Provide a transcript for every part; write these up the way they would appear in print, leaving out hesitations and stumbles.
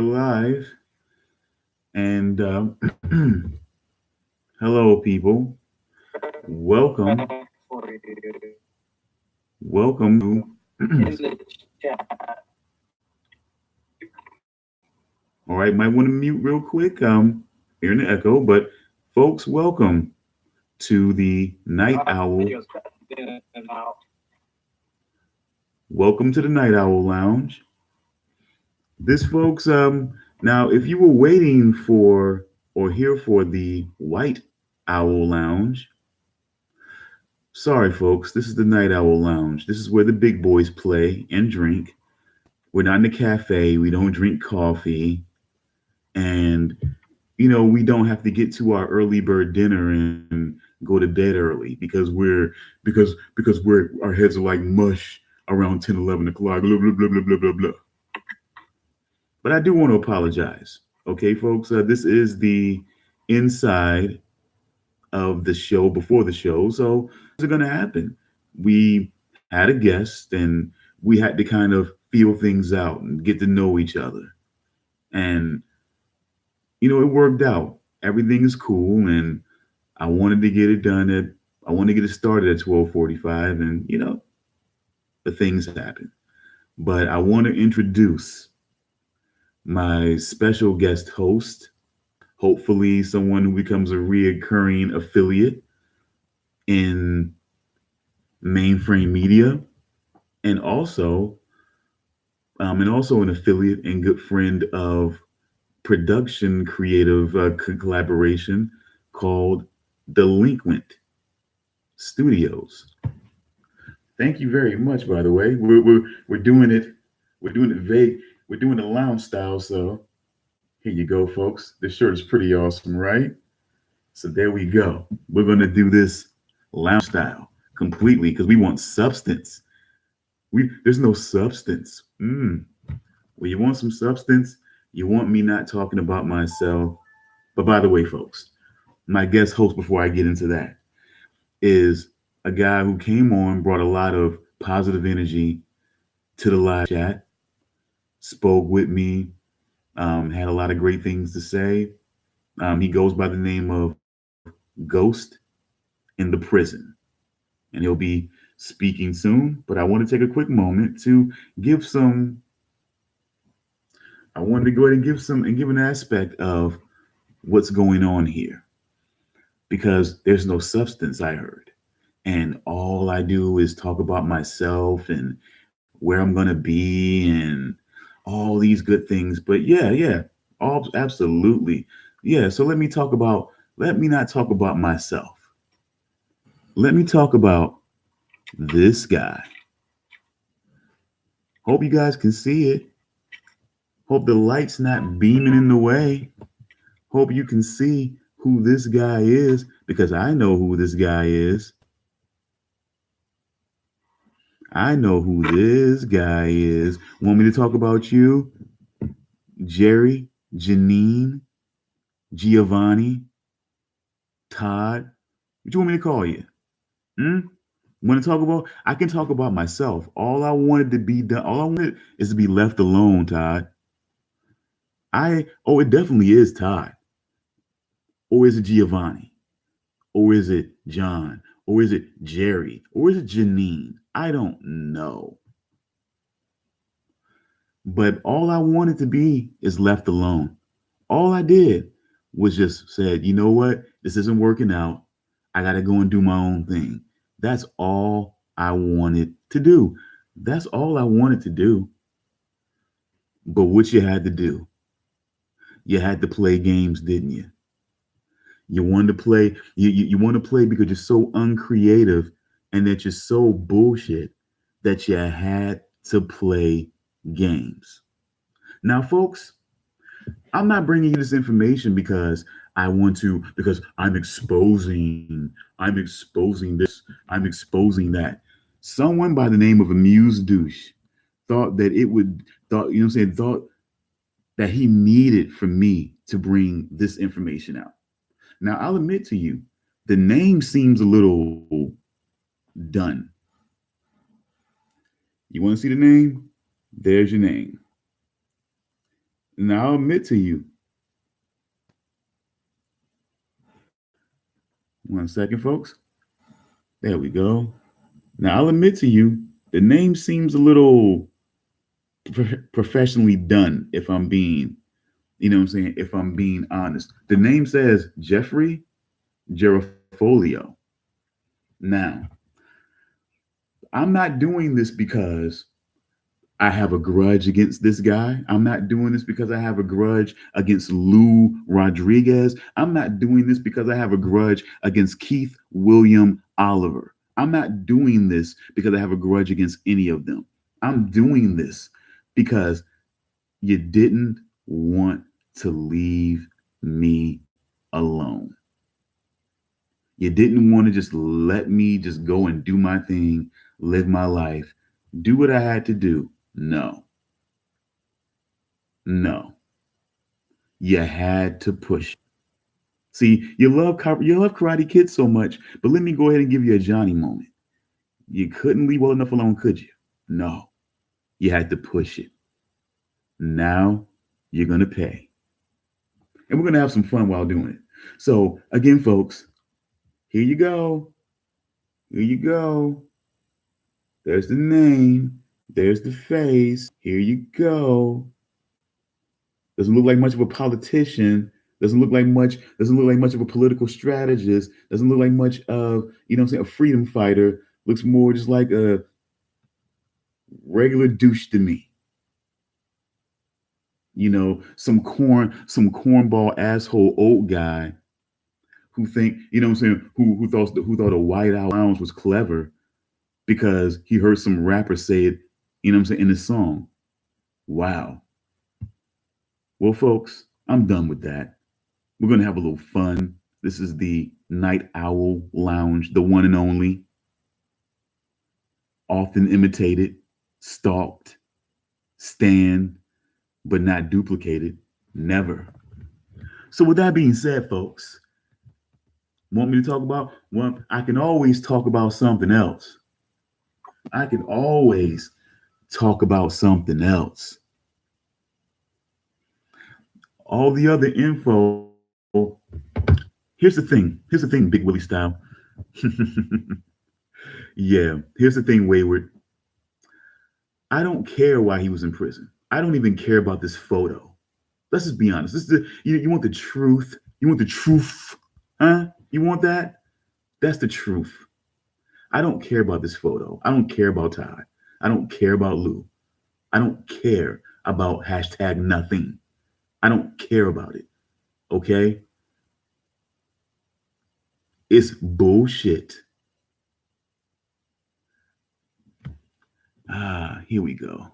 live. And hello, people. Welcome. Welcome to. All right, might want to mute real quick. Hearing the echo, but folks, welcome to the Night Owl. Welcome to the Night Owl Lounge. This, folks, now if you were waiting for or here for the White Owl Lounge, sorry, folks, this is the Night Owl Lounge. This is where the big boys play and drink. We're not in a cafe. We don't drink coffee. And, we don't have to get to our early bird dinner and go to bed early because our heads are like mush around 10, 11 o'clock, blah, blah, blah, blah, blah, blah, blah. But I do want to apologize. Okay, folks, this is the inside of the show before the show. So what's going to happen? We had a guest and we had to kind of feel things out and get to know each other. And, it worked out. Everything is cool. And I wanted to get it done I wanted to get it started at 12:45 and, the things happen. But I want to introduce my special guest host, hopefully someone who becomes a reoccurring affiliate in mainframe media and also an affiliate and good friend of production creative collaboration called Delinquent Studios. Thank you very much, by the way. We're doing it. We're doing it vague. We're doing the lounge style. So here you go, folks. This shirt is pretty awesome, right? So there we go. We're gonna do this lounge style completely because we want substance. There's no substance. Well, you want some substance? You want me not talking about myself? But by the way, folks, my guest host before I get into that is a guy who came on, brought a lot of positive energy to the live chat, spoke with me, had a lot of great things to say. He goes by the name of Ghost in the Prison, and he'll be speaking soon. But I want to take a quick moment to give some. I wanted to go ahead and give an aspect of what's going on here because there's no substance. I heard, and all I do is talk about myself and where I'm gonna be and all these good things. But yeah, all absolutely, yeah. So let me talk about. Let me not talk about myself. Let me talk about this guy. Hope you guys can see it. Hope the light's not beaming in the way. Hope you can see who this guy is because I know who this guy is. I know who this guy is. Want me to talk about you? Jerry, Janine, Giovanni, Todd. What you want me to call you? Hmm? Want to talk about? I can talk about myself. All I wanted to be done, all I wanted is to be left alone, Todd. It definitely is Todd. Or is it Giovanni? Or is it John? Or is it Jerry? Or is it Janine? I don't know. But all I wanted to be is left alone. All I did was just said, you know what? This isn't working out. I got to go and do my own thing. That's all I wanted to do. That's all I wanted to do. But what you had to do, you had to play games, didn't you? You wanted to play, you want to play because you're so uncreative and that you're so bullshit that you had to play games. Now, folks, I'm not bringing you this information because because I'm exposing this, I'm exposing that. Someone by the name of Amuse Douche thought that it would, thought, you know what I'm saying, thought that he needed for me to bring this information out. Now, I'll admit to you, the name seems a little done. You want to see the name? There's your name. Now I'll admit to you. One second, folks. There we go. Now I'll admit to you, the name seems a little professionally done. If I'm being, what I'm saying, if I'm being honest, the name says Jeffrey Gerifolio. Now, I'm not doing this because I have a grudge against this guy. I'm not doing this because I have a grudge against Lou Rodriguez. I'm not doing this because I have a grudge against Keith William Oliver. I'm not doing this because I have a grudge against any of them. I'm doing this because you didn't want to leave me alone. You didn't want to just let me just go and do my thing, live my life, do what I had to do. No, no. You had to push. See, you love Karate Kid so much, but let me go ahead and give you a Johnny moment. You couldn't leave well enough alone, could you? No, you had to push it. Now you're gonna pay, and we're gonna have some fun while doing it. So again, folks, here you go. Here you go. There's the name. There's the face. Here you go. Doesn't look like much of a politician. Doesn't look like much of a political strategist. Doesn't look like much of, what I'm saying, a freedom fighter. Looks more just like a regular douche to me. Some cornball asshole old guy who think, what I'm saying, who thought a white lounge was clever because he heard some rapper say it, what I'm saying, in his song. Wow. Well, folks, I'm done with that. We're going to have a little fun. This is the Night Owl Lounge, the one and only, often imitated, stalked, stand, but not duplicated. Never. So, with that being said, folks, want me to talk about? Well, I can always talk about something else. I can always talk about something else. All the other info. Here's the thing. Here's the thing, Big Willie style. Yeah. Here's the thing, Wayward. I don't care why he was in prison. I don't even care about this photo. Let's just be honest. This is you want the truth. You want the truth, huh? You want that? That's the truth. I don't care about this photo. I don't care about Todd. I don't care about Lou. I don't care about hashtag nothing. I don't care about it. Okay? It's bullshit. Here we go.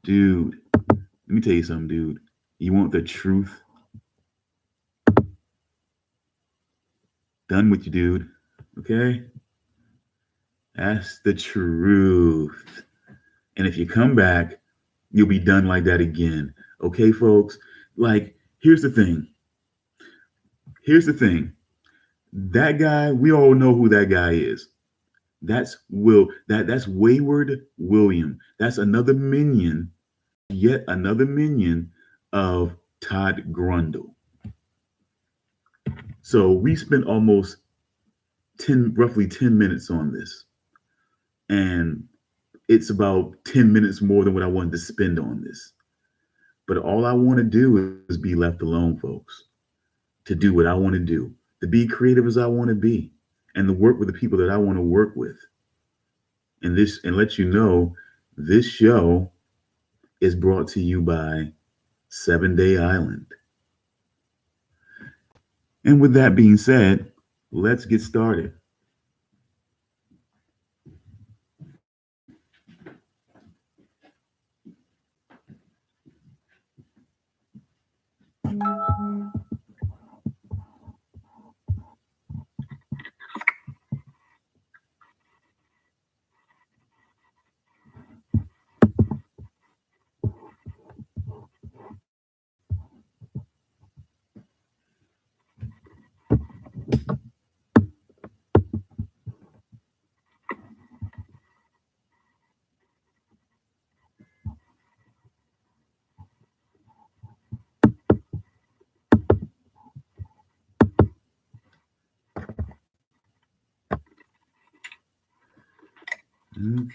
Dude, let me tell you something, dude. You want the truth? Done with you, dude. Okay? That's the truth. And if you come back, you'll be done like that again. Okay, folks? Like, here's the thing. Here's the thing. That guy, we all know who that guy is. That's Wayward William. That's another minion, yet another minion of Todd Grundle. So we spent almost roughly 10 minutes on this. And it's about 10 minutes more than what I wanted to spend on this. But all I want to do is be left alone, folks, to do what I want to do, to be creative as I want to be, and to work with the people that I want to work with. And let you know, this show is brought to you by 7-Day Island. And with that being said, let's get started.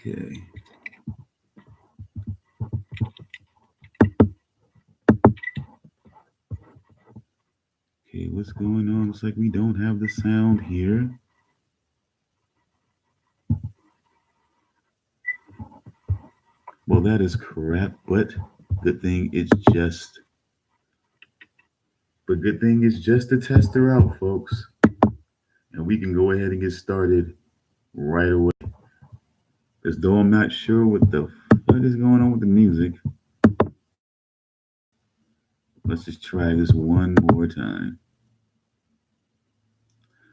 Okay. Okay, what's going on? Looks like we don't have the sound here. Well, that is crap, but good thing it's just good thing it's just a tester out, folks. And we can go ahead and get started right away. As though I'm not sure what the fuck is going on with the music. Let's just try this one more time.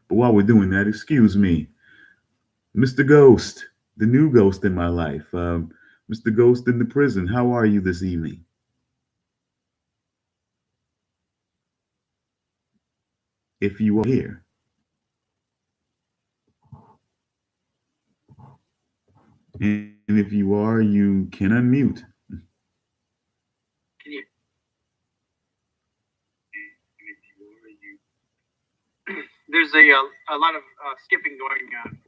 But while we're doing that, excuse me, Mr. Ghost, the new ghost in my life. Mr. Ghost in the prison, how are you this evening? If you are here. And if you are, you can unmute. Can you? There's a lot of skipping going on.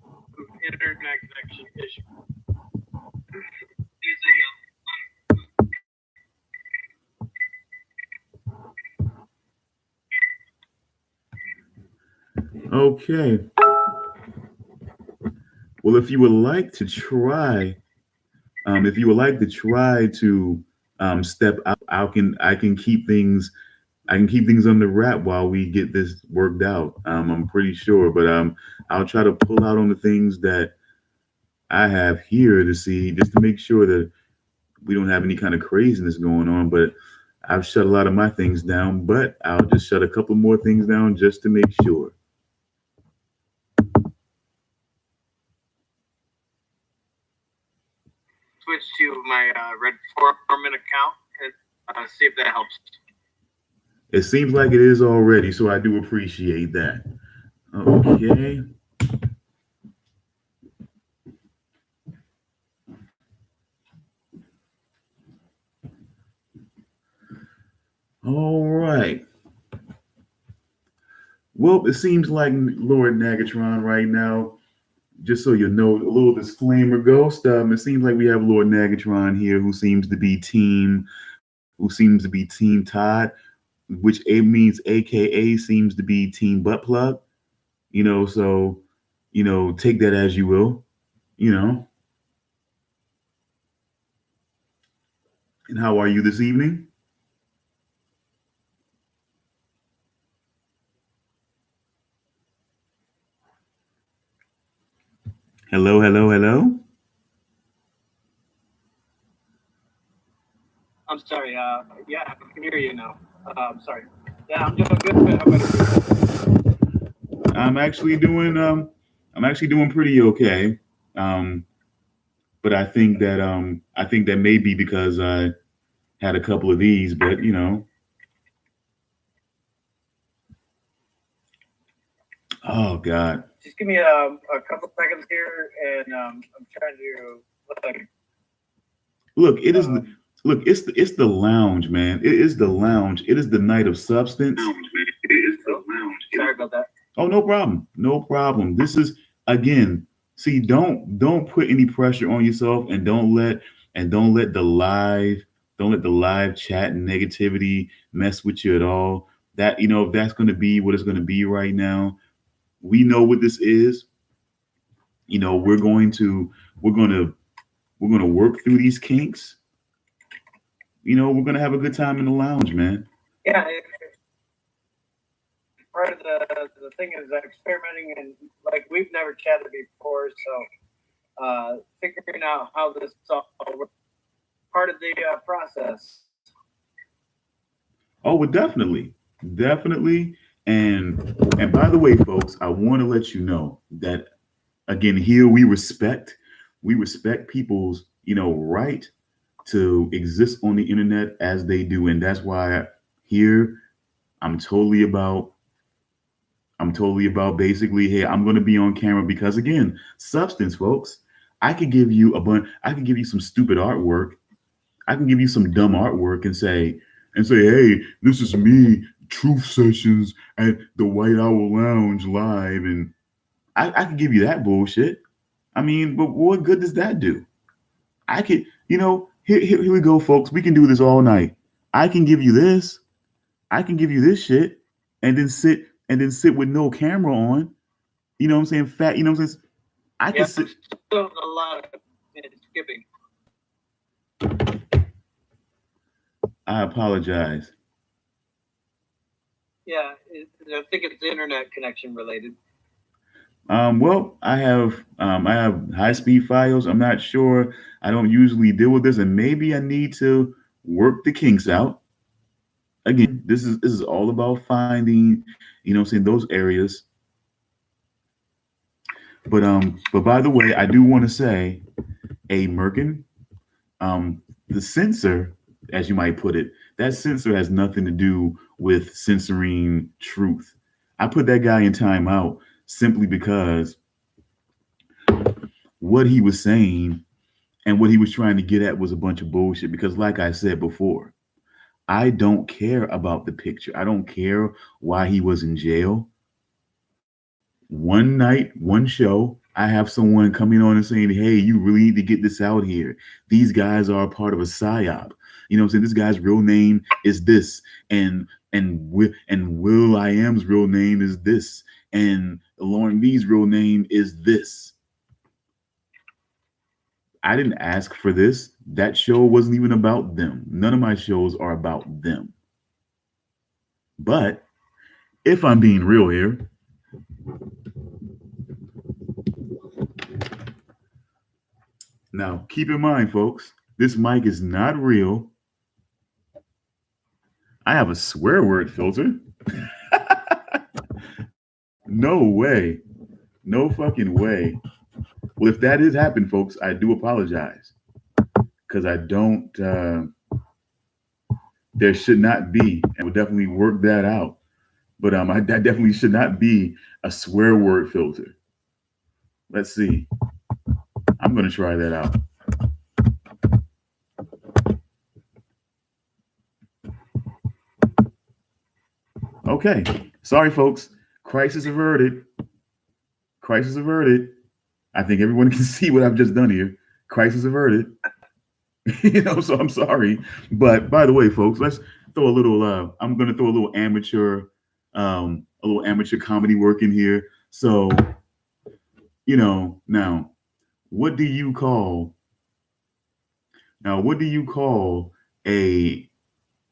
Internet connection issue. Okay. Well, if you would like to try, if you would like to try to step out, I can keep things on the wrap while we get this worked out. I'm pretty sure, but I'll try to pull out on the things that I have here to see just to make sure that we don't have any kind of craziness going on. But I've shut a lot of my things down, but I'll just shut a couple more things down just to make sure. Switch to my Red Foreman account and see if that helps. It seems like it is already, so I do appreciate that. Okay. All right. Well, it seems like Lord Nagatron right now. Just so you know, a little disclaimer, Ghost. It seems like we have Lord Nagatron here, who seems to be Team Todd, which A means AKA seems to be Team Butt Plug. So take that as you will. You know. And how are you this evening? Hello, hello, hello. I'm sorry. Yeah, I can hear you now. I'm sorry. Yeah, I'm doing good. How about you? I'm actually doing pretty okay. Um, but I think that may be because I had a couple of these, but oh God. Just give me a couple seconds here, and I'm trying to like. Look, it is look, it's the lounge, man. It is the lounge. It is the night of substance. Sorry about that. Oh, no problem. No problem. This is again, see, don't put any pressure on yourself and don't let the live chat and negativity mess with you at all. That if that's gonna be what it's gonna be right now, we know what this is. We're going to we're gonna we're gonna work through these kinks. We're gonna have a good time in the lounge, man. Yeah, part of the thing is that experimenting and like we've never chatted before, so figuring out how this all works, part of the process. Oh, well, definitely, definitely. And by the way, folks, I want to let you know that again, here we respect people's right to exist on the internet as they do, and that's why here I'm totally about basically, hey, I'm going to be on camera because again, substance, folks. I could give you some stupid artwork. I can give you some dumb artwork and say, hey, this is me, Truth Sessions at the White Owl Lounge live, and I can give you that bullshit. I mean, but what good does that do? I could, here we go, folks. We can do this all night. I can give you this. I can give you this shit, and then sit with no camera on. You know what I'm saying? Fat. You know what I'm saying? I Yeah, could sit. still a lot of skipping. I apologize. Yeah, I think it's internet connection related. Well, I have high speed files. I'm not sure. I don't usually deal with this, and maybe I need to work the kinks out. Again, this is all about finding, what I'm saying, those areas. But by the way, I do want to say, a Merkin, the censor, as you might put it, that censor has nothing to do with censoring truth. I put that guy in timeout simply because what he was saying and what he was trying to get at was a bunch of bullshit. Because, like I said before, I don't care about the picture. I don't care why he was in jail. One night, one show, I have someone coming on and saying, "Hey, you really need to get this out here. These guys are a part of a psyop. You know what I'm saying? This guy's real name is this, and Will I Am's real name is this, and Lauren Lee's real name is this." I didn't ask for this. That show wasn't even about them. None of my shows are about them. But if I'm being real here, now keep in mind, folks, this mic is not real. I have a swear word filter. No way. No fucking way. Well, if that has happened, folks, I do apologize. Because I don't, there should not be, and we'll definitely work that out. But that definitely should not be a swear word filter. Let's see. I'm going to try that out. Okay. Sorry, folks. Crisis averted. Crisis averted. I think everyone can see what I've just done here. Crisis averted. So I'm sorry. But by the way, folks, let's throw a little, I'm going to throw a little amateur comedy work in here. So, now, what do you call, a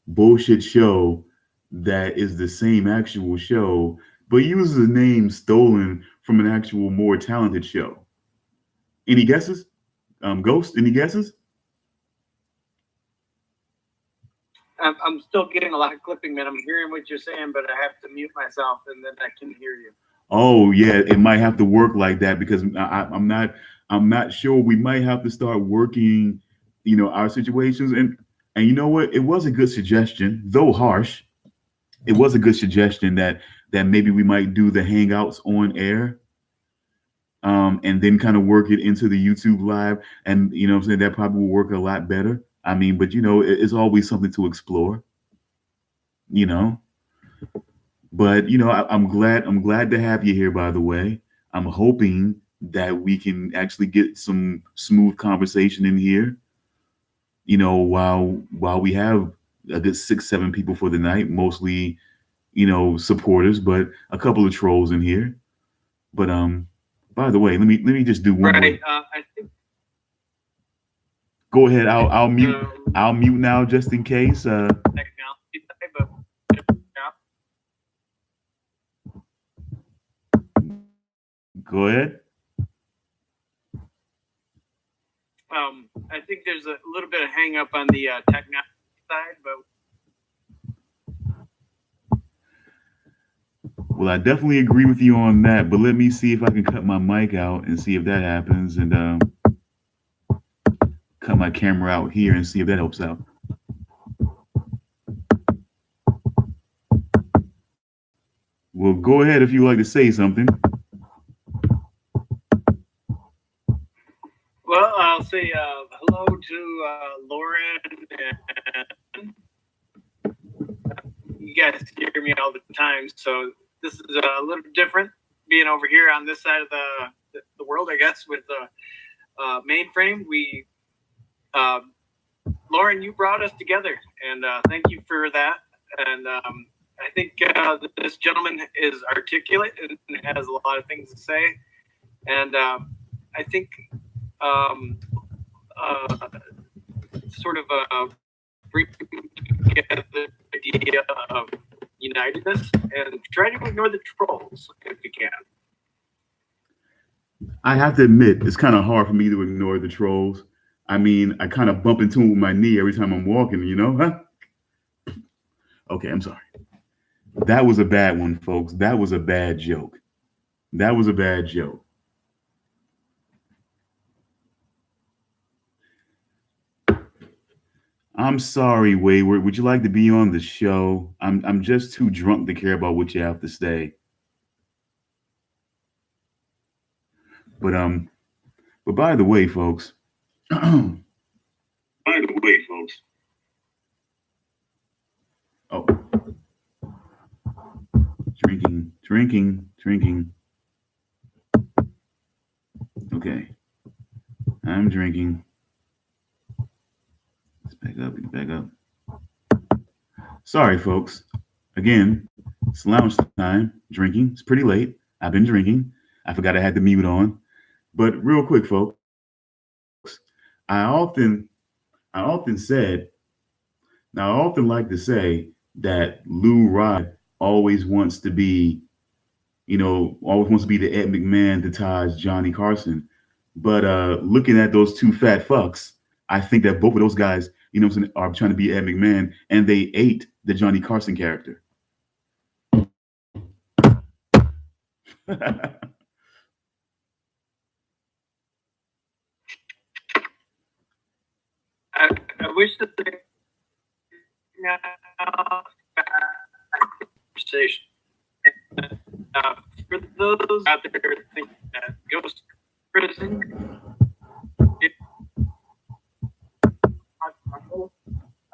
bullshit show that is the same actual show, but uses a name stolen from an actual more talented show? Any guesses? Ghost, any guesses? I'm still getting a lot of clipping, man. I'm hearing what you're saying, but I have to mute myself, and then I can hear you. Oh yeah, it might have to work like that because I'm not sure. We might have to start working, our situations. And you know what? It was a good suggestion, though harsh. It was a good suggestion that maybe we might do the hangouts on air, and then kind of work it into the YouTube live. And what I'm saying, that probably will work a lot better. I mean, but it's always something to explore. You know. But I'm glad to have you here. By the way, I'm hoping that we can actually get some smooth conversation in here. While we have a good 6, 7 people for the night, mostly supporters, but a couple of trolls in here. But by the way, let me just do one right. more. I think. Go ahead. I'll mute. I'll mute now just in case. Technology type of. Go ahead. I think there's a little bit of hang up on the technology side, but. Well, I definitely agree with you on that, but let me see if I can cut my mic out and see if that happens, and cut my camera out here and see if that helps out. Well, go ahead if you would like to say something. Well, I'll say hello to Lauren. And you guys hear me all the time, so this is a little different being over here on this side of the world, I guess, with the mainframe. We Lauren, you brought us together, and thank you for that. And I think this gentleman is articulate and has a lot of things to say. And I think um, uh, sort of bring together the idea of unitedness and try to ignore the trolls if you can. I have to admit, it's kind of hard for me to ignore the trolls. I mean, I kind of bump into them with my knee every time I'm walking, you know? Huh? Okay, I'm sorry. That was a bad one, folks. That was a bad joke. That was a bad joke. I'm sorry, Wayward. Would you like to be on the show? I'm just too drunk to care about what you have to say. But but by the way, folks. by the way, folks. Oh, drinking. Okay, I'm drinking. Let's back up. Sorry, folks. Again, it's lounge time. Drinking. It's pretty late. I've been drinking. I forgot I had the mute on. But real quick, folks, I often said, now I often like to say that Lou Rod always wants to be, always wants to be the Ed McMahon to Todd's Johnny Carson. But looking at those two fat fucks, I think that both of those guys, are trying to be Ed McMahon, and they ate the Johnny Carson character. I wish that they conversation. For those out there thinking that Ghost Prison,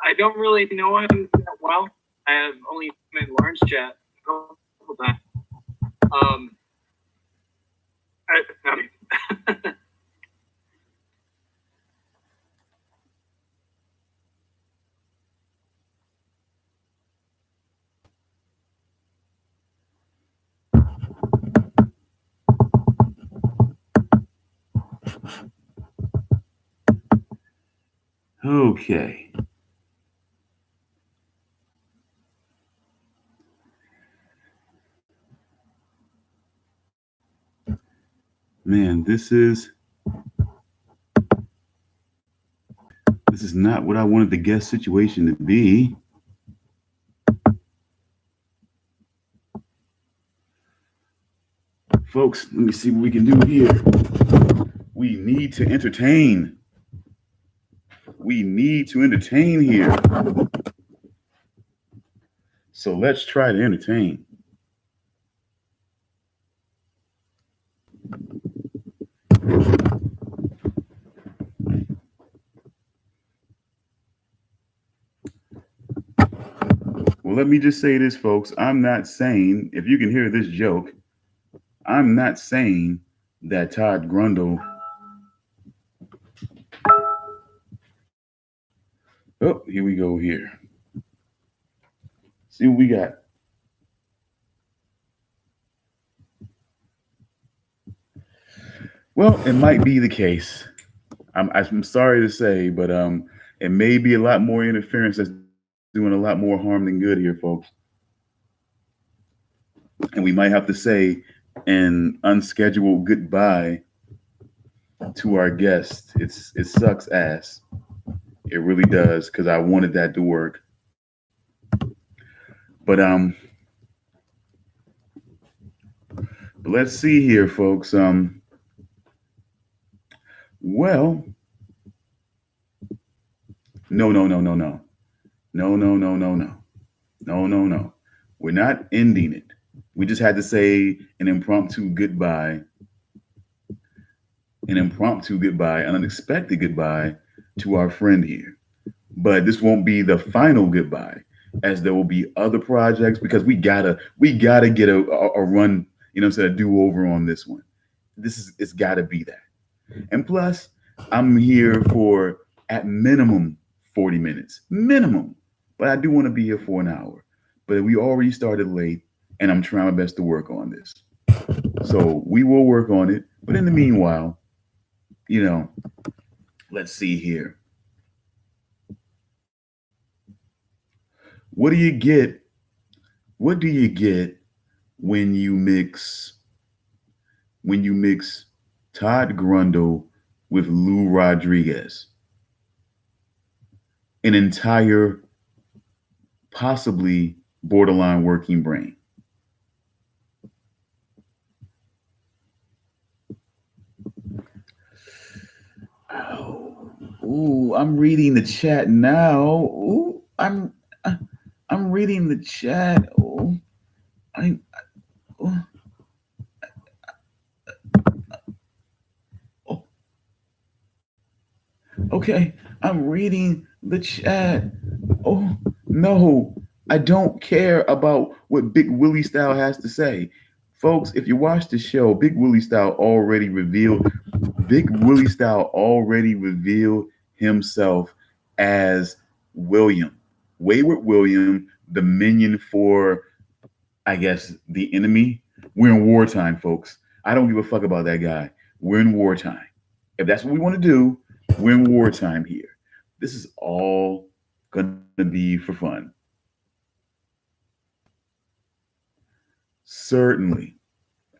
I don't really know him that well. I have only been in Lauren's chat a couple times. I mean, Okay. Man, this is not what I wanted the guest situation to be. Folks, let me see what we can do here. We need to entertain. We need to entertain here. So let's try to entertain. Well, let me just say this, folks. I'm not saying, if you can hear this joke, I'm not saying that Todd Grundle. Oh, here we go here. See what we got. Well, it might be the case. I'm sorry to say, but it may be a lot more interference that's doing a lot more harm than good here, folks. And we might have to say an unscheduled goodbye to our guest. It sucks ass. It really does, because I wanted that to work. But let's see here, folks. Well, no. We're not ending it. We just had to say an impromptu goodbye, an unexpected goodbye to our friend here. But this won't be the final goodbye, as there will be other projects, because we gotta get a run, a do-over on this one. It's gotta be that. And plus, I'm here for at minimum 40 minutes, minimum. But I do want to be here for an hour. But we already started late, and I'm trying my best to work on this. So we will work on it. But in the meanwhile, you know, let's see here. What do you get? What do you get when you mix Todd Grundle with Lou Rodriguez? An entire, possibly borderline working brain. Oh, ooh, I'm reading the chat now. Ooh, I'm reading the chat. Oh, I. Oh, oh, okay, I'm reading the chat. Oh no, I don't care about what Big Willie Style has to say. Folks, if you watch the show, Big Willie Style already revealed himself as William. Wayward William, the minion for, I guess, the enemy. We're in wartime, folks. I don't give a fuck about that guy. We're in wartime. If that's what we want to do, we're in wartime here. This is all gonna be for fun. Certainly.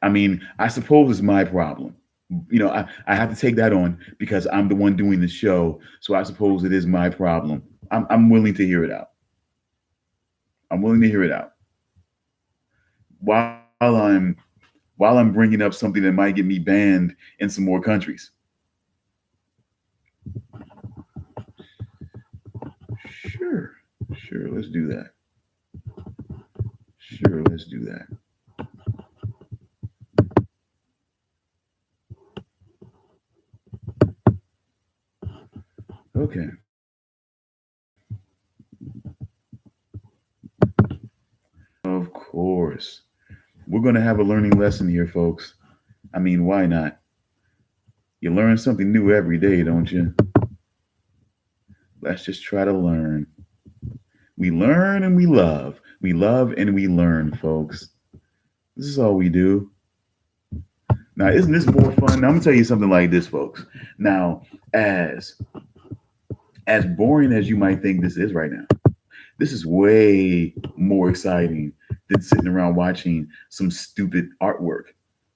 I mean, I suppose it's my problem. I have to take that on because I'm the one doing the show. So I suppose it is my problem. I'm willing to hear it out. I'm willing to hear it out. While I'm bringing up something that might get me banned in some more countries. Sure. Sure, let's do that. Sure, let's do that. Okay. Of course. We're going to have a learning lesson here, folks. I mean, why not? You learn something new every day, don't you? Let's just try to learn. We learn and we love. We love and we learn, folks. This is all we do. Now, isn't this more fun? Now, I'm gonna tell you something like this, folks. Now, as as boring as you might think this is right now, this is way more exciting than sitting around watching some stupid artwork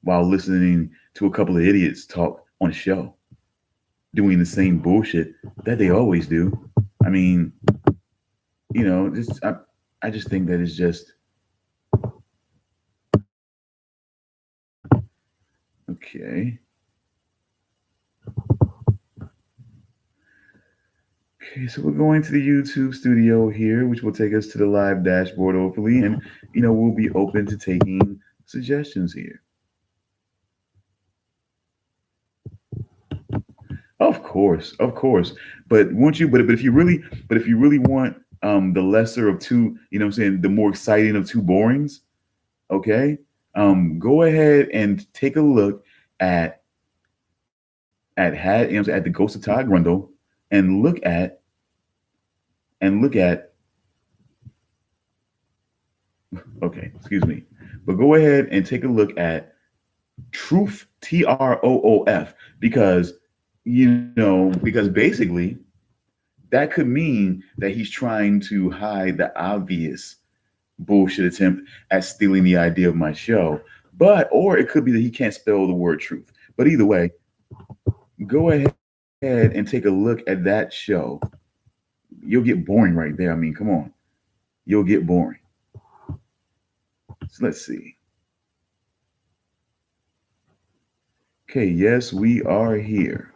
while listening to a couple of idiots talk on a show, doing the same bullshit that they always do. I mean, I just think that it's just okay. Okay, so we're going to the YouTube studio here, which will take us to the live dashboard, hopefully, and we'll be open to taking suggestions here. Of course, of course. But won't you? But if you really want the lesser of two, you know what I'm saying, the more exciting of two borings, okay, go ahead and take a look at at the Ghost of Todd Grundle, and look at okay, excuse me, but go ahead and take a look at Troof, Troof, because because basically that could mean that he's trying to hide the obvious bullshit attempt at stealing the idea of my show. But or it could be that he can't spell the word truth. But either way, go ahead and take a look at that show. You'll get boring right there. I mean, come on. You'll get boring. So let's see. Okay, yes, we are here.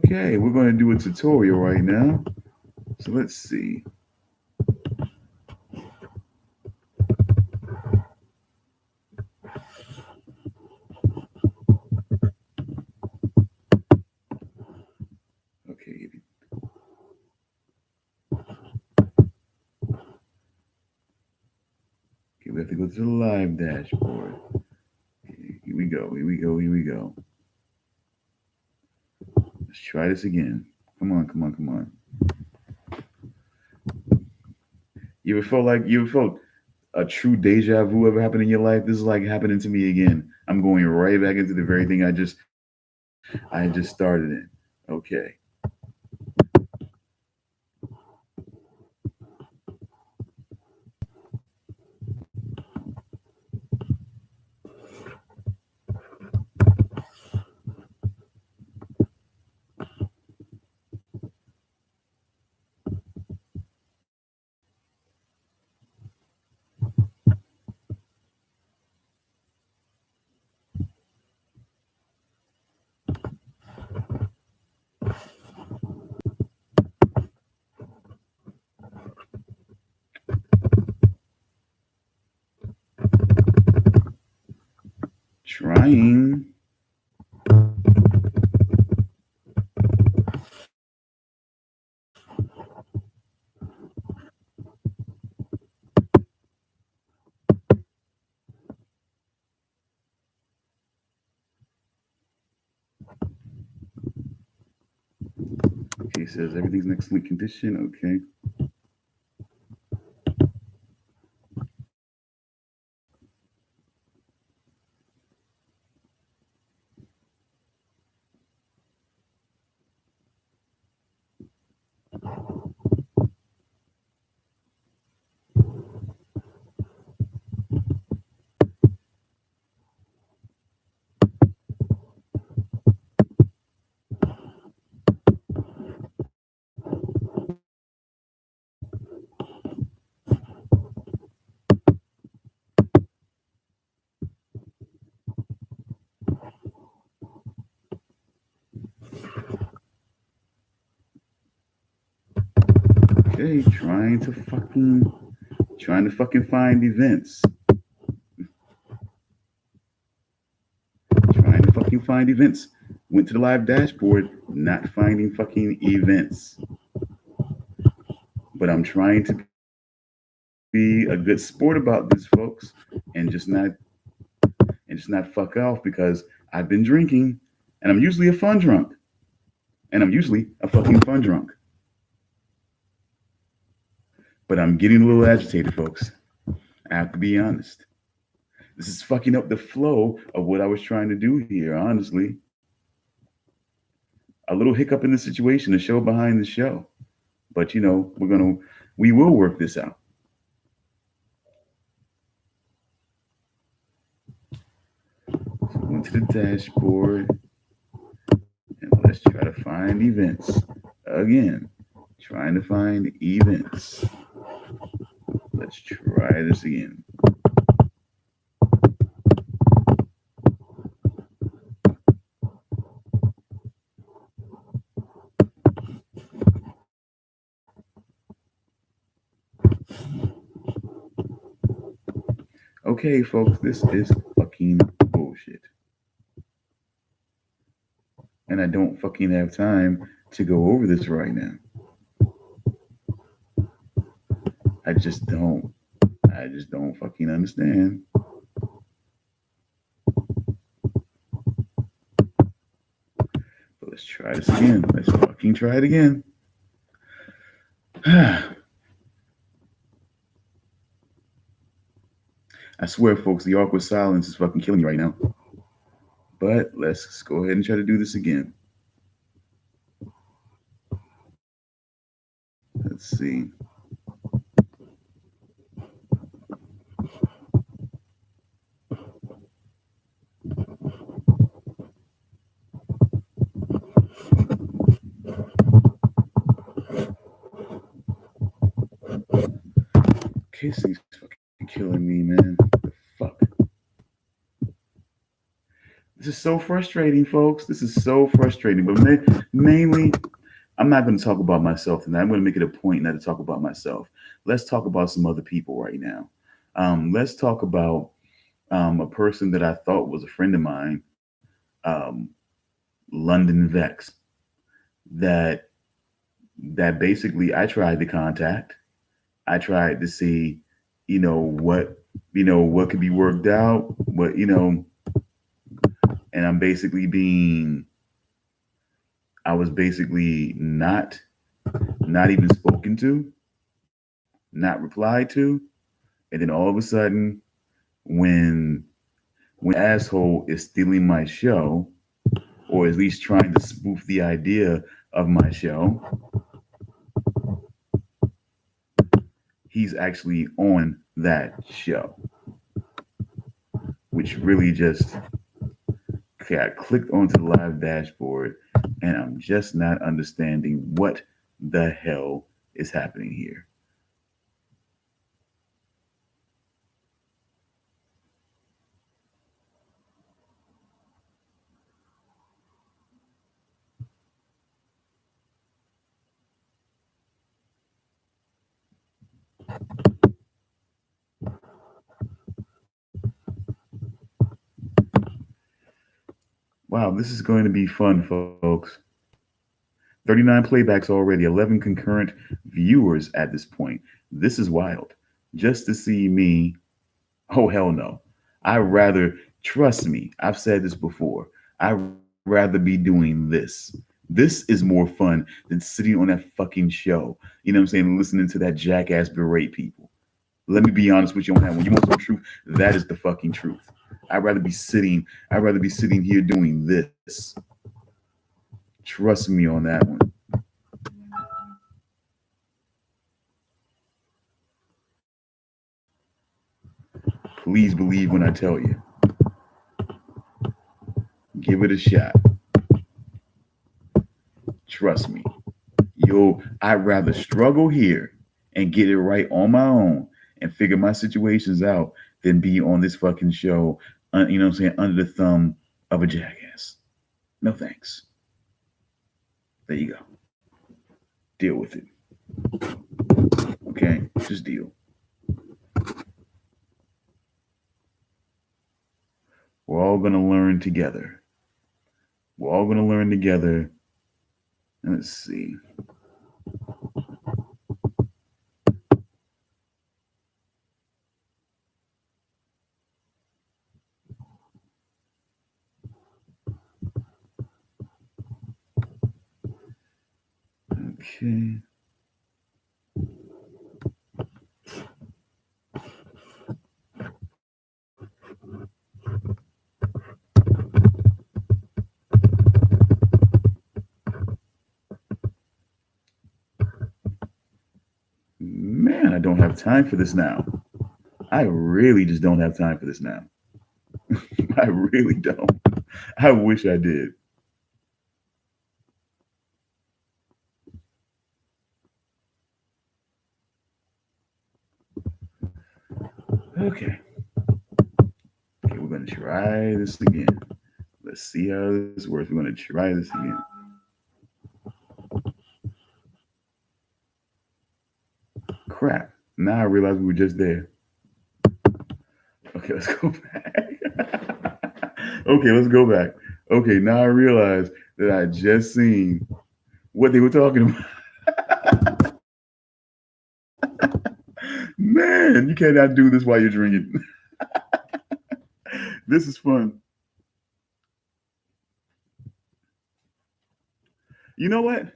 Okay, we're going to do a tutorial right now. So let's see. we have to go to the live dashboard. Here we go. Here we go. Here we go. Let's try this again. Come on, come on, come on. You ever felt a true deja vu ever happened in your life? This is like happening to me again. I'm going right back into the very thing I just started in. Okay. Trying. Okay, says everything's in excellent condition. Okay. Okay, trying to fucking find events. Trying to fucking find events. Went to the live dashboard, not finding fucking events. But I'm trying to be a good sport about this, folks, and just not fuck off because I've been drinking, and I'm usually a fun drunk, and I'm usually a fucking fun drunk. But I'm getting a little agitated, folks. I have to be honest. This is fucking up the flow of what I was trying to do here, honestly. A little hiccup in the situation, a show behind the show. But we will work this out. So went to the dashboard and let's try to find events. Again, trying to find events. Let's try this again. Okay, folks, this is fucking bullshit. And I don't fucking have time to go over this right now. I just don't. I just don't fucking understand. But let's try this again. Let's fucking try it again. I swear, folks, the awkward silence is fucking killing me right now. But let's go ahead and try to do this again. Let's see. Kissing's fucking killing me, man. What the fuck? This is so frustrating, folks. This is so frustrating. But mainly, I'm not going to talk about myself tonight. I'm going to make it a point not to talk about myself. Let's talk about some other people right now. Let's talk about a person that I thought was a friend of mine, um, London Vex, that basically I tried to contact. I tried to see, what what could be worked out, but and I was basically not even spoken to, not replied to, and then all of a sudden, when asshole is stealing my show, or at least trying to spoof the idea of my show, he's actually on that show, which really just, okay, I clicked onto the live dashboard and I'm just not understanding what the hell is happening here. Wow, this is going to be fun, folks. 39 playbacks already, 11 concurrent viewers at this point. This is wild. Just to see me, oh, hell no. I'd rather, trust me, I've said this before, I'd rather be doing this. This is more fun than sitting on that fucking show. You know what I'm saying? Listening to that jackass berate people. Let me be honest with you on that one. You want some truth? That is the fucking truth. I'd rather be sitting here doing this. Trust me on that one. Please believe when I tell you. Give it a shot. Trust me. I'd rather struggle here and get it right on my own and figure my situations out than be on this fucking show, you know what I'm saying, under the thumb of a jackass. No thanks. There you go. Deal with it. Okay? Just deal. We're all going to learn together. We're all going to learn together. Let's see. Okay. Man, I don't have time for this now. I really just don't have time for this now. I really don't. I wish I did. Okay. Okay, we're going to try this again. Let's see how this works. We're going to try this again. Crap. Now I realize we were just there. Okay, let's go back. Okay, let's go back. Okay, now I realize that I just seen what they were talking about. Man, you cannot do this while you're drinking. This is fun. You know what?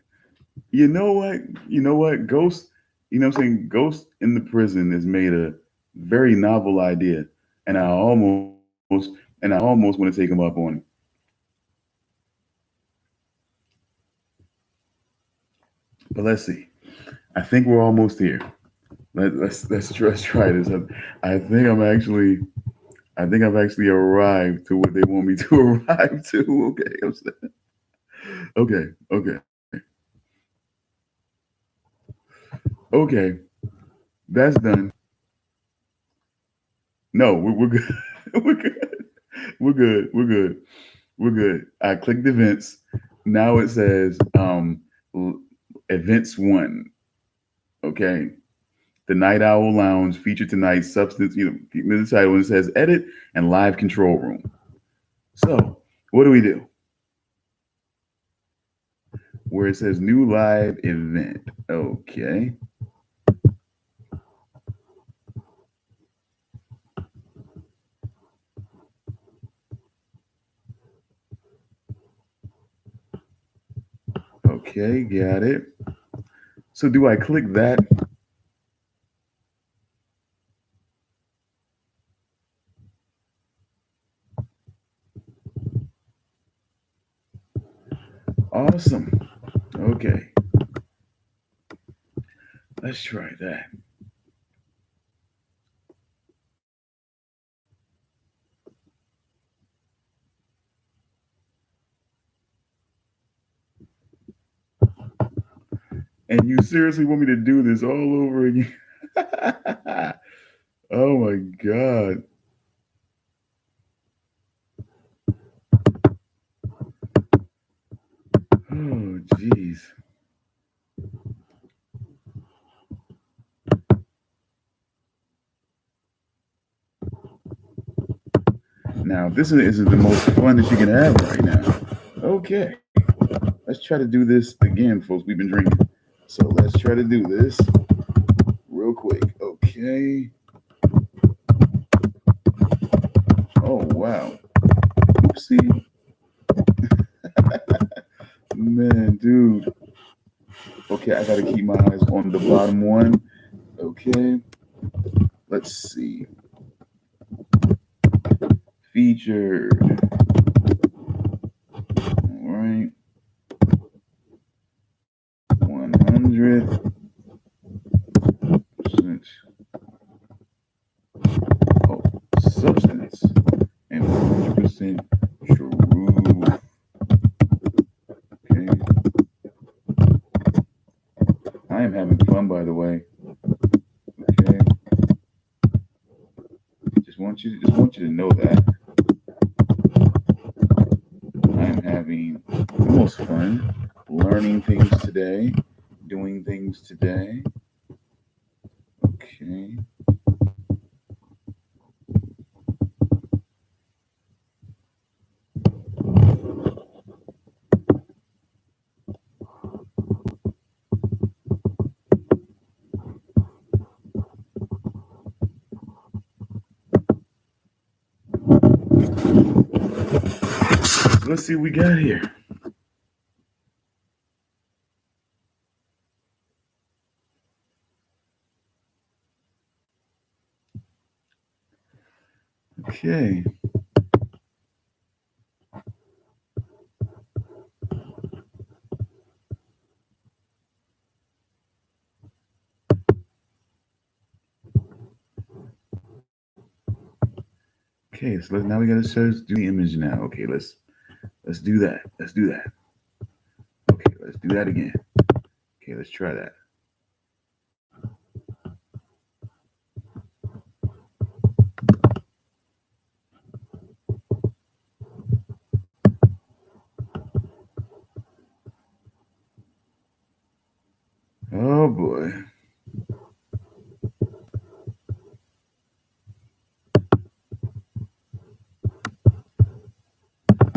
You know what? You know what? Ghost, you know what I'm saying? Ghost in the prison has made a very novel idea. And I almost want to take him up on it. But let's see. I think we're almost here. Let's try this. I think I'm actually I think I've actually arrived to what they want me to arrive to. Okay, okay, okay, okay. That's done. No, we're good. We're good. We're good. We're good. We're good. I clicked events. Now it says events one. Okay. The Night Owl Lounge featured tonight substance, the title, and it says edit and live control room. So what do we do? Where it says new live event. Okay. Okay, got it. So do I click that? Awesome. Okay, let's try that. And you seriously want me to do this all over again? Oh my God. Oh, jeez. Now, this isn't the most fun that you can have right now. Okay, let's try to do this again, folks. We've been drinking. So let's try to do this real quick. Okay. Oh, wow. Oopsie. Man, dude. Okay, I gotta keep my eyes on the bottom one. Okay. Let's see. Featured. All right. 100%. Oh, substance. And 100% true. Okay. I am having fun, by the way. Okay. Just want you to know that I am having the most fun learning things today, doing things today. Okay. Let's see what we got here. Okay. Okay, so now we gotta do the image now. Okay, let's do that. Let's do that. Okay, let's do that again. Okay, let's try that. Oh boy.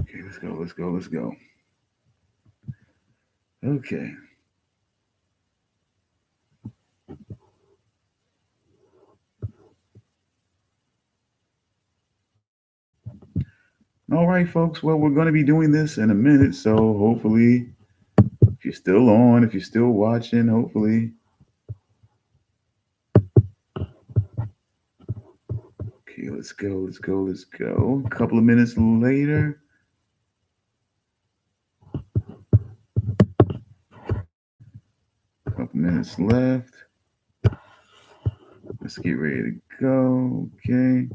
Okay, let's go. Okay. All right, folks. Well, we're going to be doing this in a minute, so hopefully, if you're still on, if you're still watching, hopefully. Okay, let's go. A couple of minutes later. A couple minutes left. Let's get ready to go. Okay.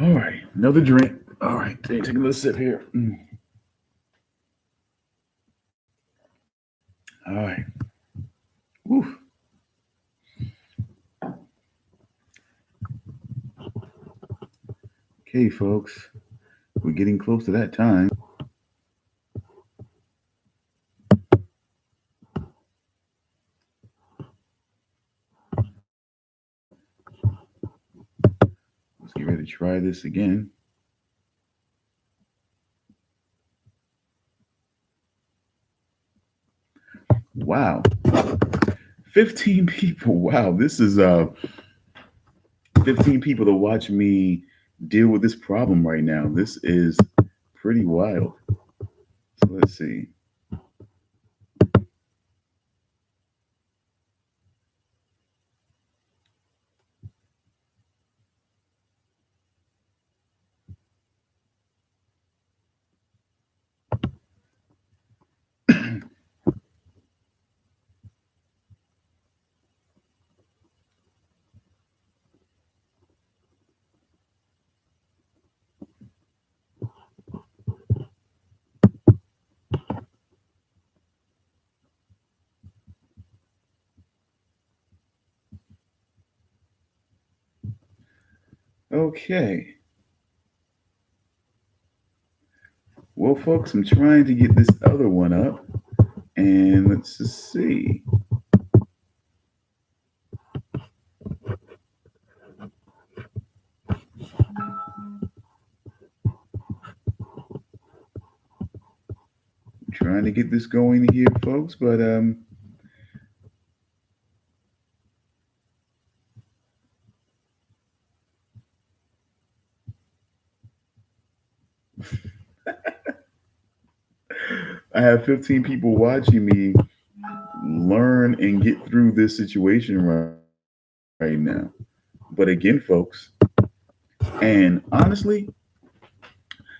All right, another drink. All right, take another sip here. All right. Woo. Okay, folks, we're getting close to that time. Let's get ready to try this again. Wow, 15 people. Wow, this is 15 people to watch me deal with this problem right now. This is pretty wild. So let's see. Okay. Well, folks, I'm trying to get this other one up, and let's just see. Trying to get this going here, folks, but I have 15 people watching me learn and get through this situation right now. But again, folks, and honestly,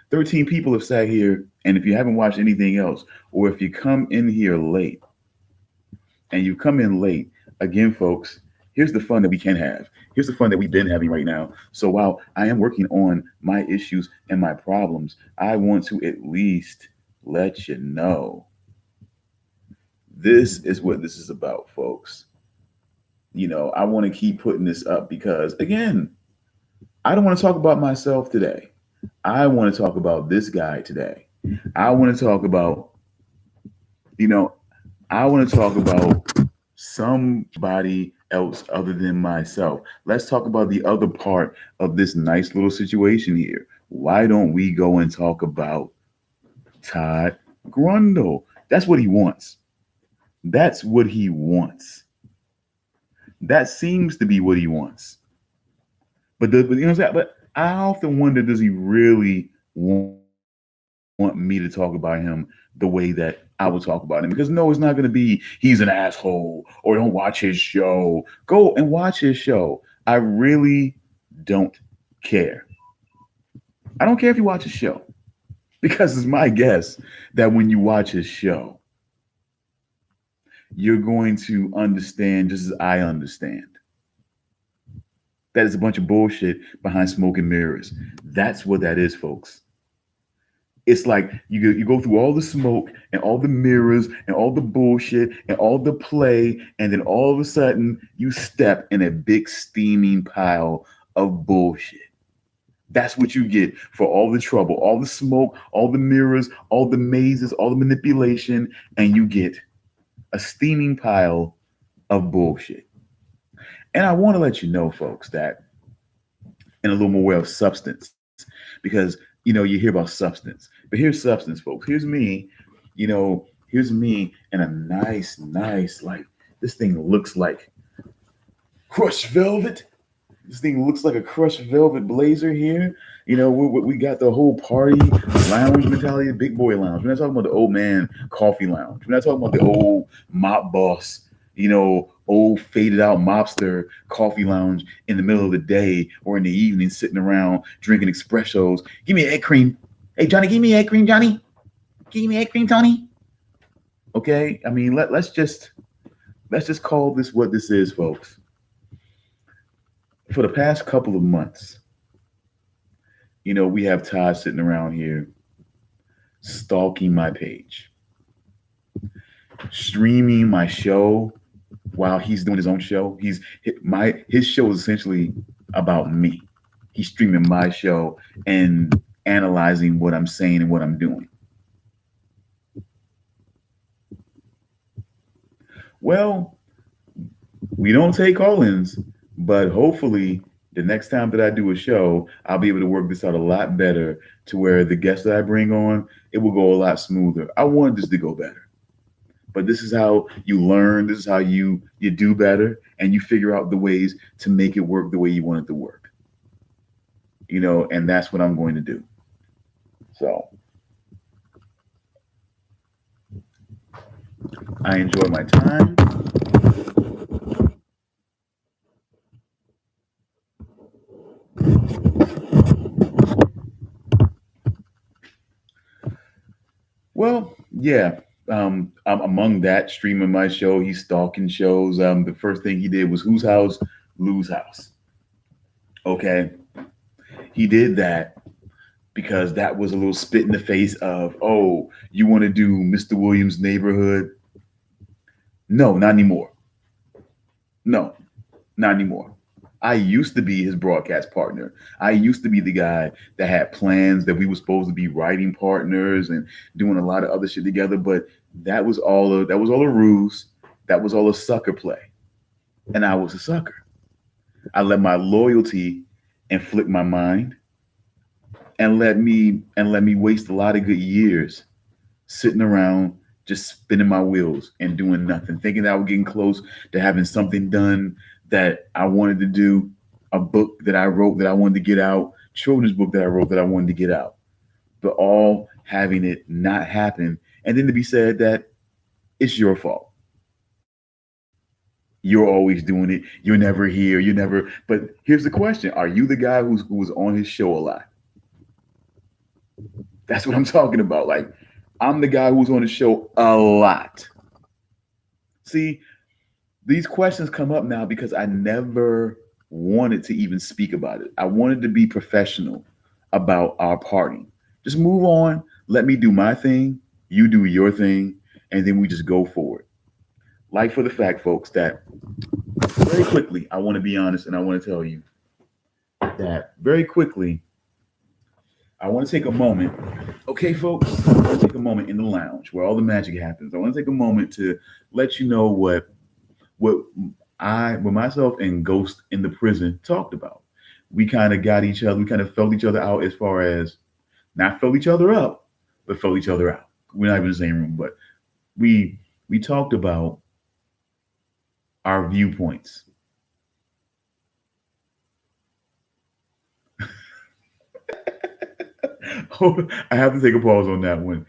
13 people have sat here, and if you haven't watched anything else, or if you come in here late, and you come in late, again, folks, here's the fun that we can have. Here's the fun that we've been having right now. So while I am working on my issues and my problems, I want to at least let you know this is what this is about, folks. I want to keep putting this up because, again, I don't want to talk about myself today. I want to talk about this guy today. I want to talk about, you know, I want to talk about somebody else other than myself. Let's talk about the other part of this nice little situation here. Why don't we go and talk about Todd Grundle? That's what he wants. That's what he wants. That seems to be what he wants. But you know what I'm saying? But I often wonder, does he really want me to talk about him the way that I would talk about him? Because no, it's not going to be he's an asshole or don't watch his show. Go and watch his show. I really don't care. I don't care if you watch his show because it's my guess that when you watch his show, you're going to understand just as I understand that is a bunch of bullshit behind smoke and mirrors. That's what that is, folks. It's like you go through all the smoke and all the mirrors and all the bullshit and all the play, and then all of a sudden you step in a big steaming pile of bullshit. That's what you get for all the trouble, all the smoke, all the mirrors, all the mazes, all the manipulation, and you get a steaming pile of bullshit. And I want to let you know, folks, that in a little more way of substance, because you hear about substance, but here's substance, folks. Here's me in a nice, like, this thing looks like crushed velvet. This thing looks like a crushed velvet blazer here. We got the whole party lounge mentality, big boy lounge. We're not talking about the old man coffee lounge. We're not talking about the old mop boss, old faded out mobster coffee lounge in the middle of the day or in the evening, sitting around drinking espressos. Give me egg cream. Hey, Johnny, give me egg cream, Johnny. Give me egg cream, Tony. Okay, I mean, let's just call this what this is, folks. For the past couple of months, we have Todd sitting around here stalking my page, streaming my show while he's doing his own show. His show is essentially about me. He's streaming my show and analyzing what I'm saying and what I'm doing. Well, we don't take call-ins, but hopefully the next time that I do a show, I'll be able to work this out a lot better to where the guests that I bring on, it will go a lot smoother. I wanted this to go better. but this is how you learn. This is how you do better, and you figure out the ways to make it work the way you want it to work. And that's what I'm going to do. So I enjoy my time. Well, yeah. I'm among that streaming my show. He's stalking shows. The first thing he did was Whose House, Lou's House. Okay, he did that because that was a little spit in the face of, oh, you want to do Mr. Williams' Neighborhood? No, not anymore. No, not anymore. I used to be his broadcast partner. I used to be the guy that had plans that we were supposed to be writing partners and doing a lot of other shit together. But that was all a ruse. That was all a sucker play, and I was a sucker. I let my loyalty inflict my mind and let me waste a lot of good years sitting around just spinning my wheels and doing nothing, thinking that I was getting close to having something done that I wanted to do, a book that I wrote that I wanted to get out, children's book that I wrote that I wanted to get out, but all having it not happen. And then to be said that it's your fault. You're always doing it. You're never here. You never. But here's the question: are you the guy who was on his show a lot? That's what I'm talking about. Like, I'm the guy who's on the show a lot. See, these questions come up now because I never wanted to even speak about it. I wanted to be professional about our parting. Just move on. Let me do my thing. You do your thing. And then we just go forward. Like for the fact, folks, that very quickly, I want to be honest and I want to tell you that very quickly, I want to take a moment. Okay, folks, I want to take a moment in the lounge where all the magic happens. I want to take a moment to let you know what what myself and Ghost in the prison talked about. We kind of got each other, we kind of felt each other out as far as not felt each other up, but felt each other out. We're not even in the same room, but we talked about our viewpoints. I have to take a pause on that one.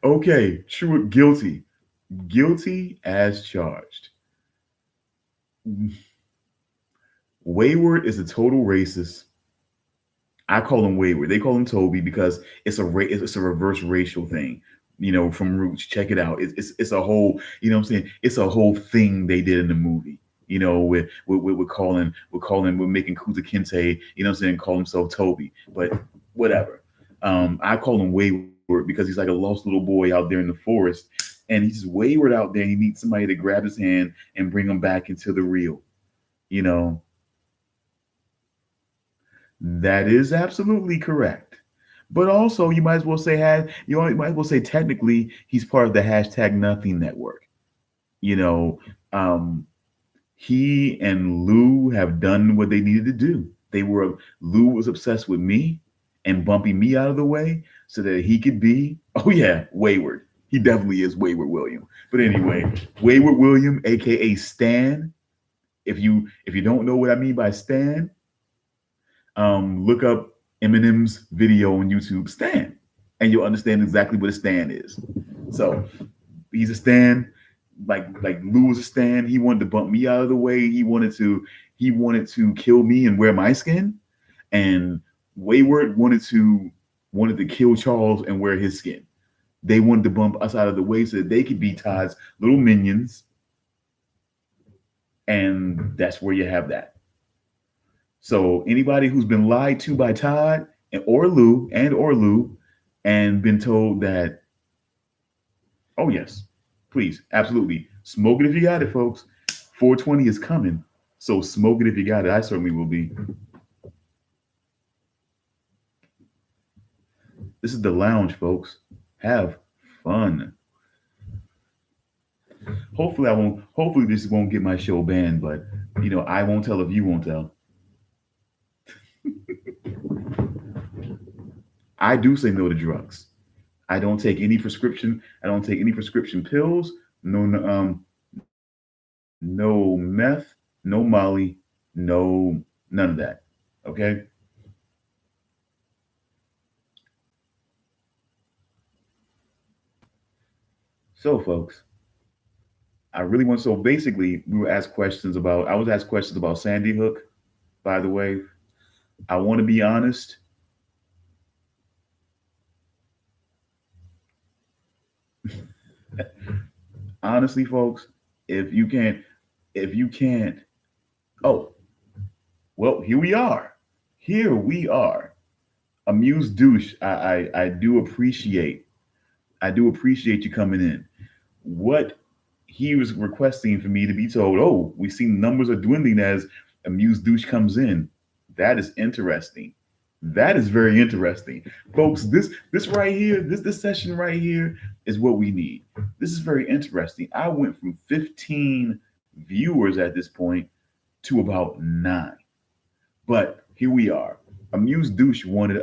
Okay, true, guilty as charged. Wayward is a total racist. I call him Wayward. They call him Toby because it's a reverse racial thing. From Roots. Check it out. It's a whole. What I'm saying. It's a whole thing they did in the movie. We're making Kuta Kinte. What I'm saying. Call himself Toby, but whatever. I call him Wayward because he's like a lost little boy out there in the forest, and he's just wayward out there. And he needs somebody to grab his hand and bring him back into the real. You know, that is absolutely correct. But also, you might as well say might as well say technically he's part of the hashtag Nothing Network. You know, um, he and Lou have done what they needed to do. Lou was obsessed with me and bumping me out of the way so that he could be. Oh yeah, Wayward. He definitely is Wayward William. But anyway, Wayward William, aka Stan. If you don't know what I mean by Stan, look up Eminem's video on YouTube, Stan, and you'll understand exactly what a Stan is. So he's a Stan, like Lou was a Stan. He wanted to bump me out of the way. He wanted to kill me and wear my skin, and Wayward wanted to kill Charles and wear his skin. They wanted to bump us out of the way so that they could be Todd's little minions, and that's where you have that. So anybody who's been lied to by Todd and Lou and been told that, oh yes, please, absolutely, smoke it if you got it, folks. 420 is coming, so smoke it if you got it. I certainly will be. This is the lounge, folks. Have fun. Hopefully this won't get my show banned, but I won't tell if you won't tell. I do say no to drugs. I don't take any prescription. I don't take any prescription pills. No meth. No Molly. No none of that. Okay. So, folks, I really want. So basically, we were asked questions about. I was asked questions about Sandy Hook. By the way, I want to be honest. Honestly, folks, if you can't, if you can't, oh, well, here we are. Here we are. Amused douche. I do appreciate. I do appreciate you coming in. What he was requesting for me to be told, oh, we see numbers are dwindling as Amused douche comes in. That is interesting. That is very interesting, folks. This right here, this session right here is what we need. This is very interesting. I went from 15 viewers at this point to about 9. But here we are. Amused Douche wanted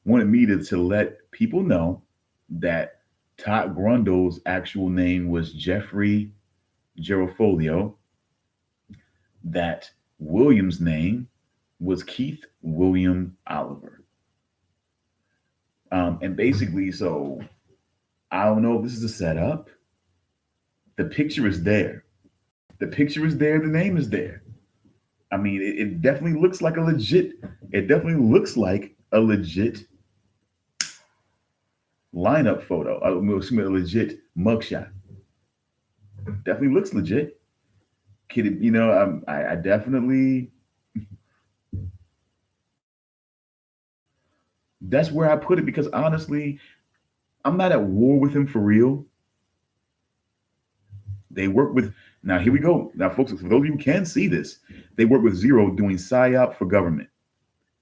me to let people know that Todd Grundle's actual name was Jeffrey Gerofolio, that William's name was Keith William Oliver. And basically, so I don't know if this is a setup. The picture is there. The picture is there. The name is there. I mean, it definitely looks like a legit. It definitely looks like a legit lineup photo. I mean, a legit mugshot. Definitely looks legit. Kid, I definitely. That's where I put it because honestly, I'm not at war with him for real. They work with now. Here we go. Now, folks, for those of you who can see this, they work with Zero doing psyop for government.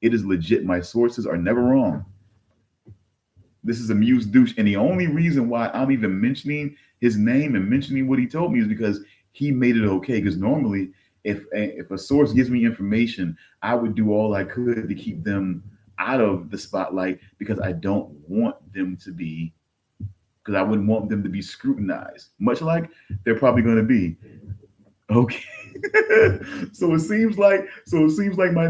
It is legit. My sources are never wrong. This is Amused douche, and the only reason why I'm even mentioning his name and mentioning what he told me is because he made it okay. Because normally, if a source gives me information, I would do all I could to keep them out of the spotlight because I don't want them to be because I wouldn't want them to be scrutinized, much like they're probably going to be. Okay. It seems like my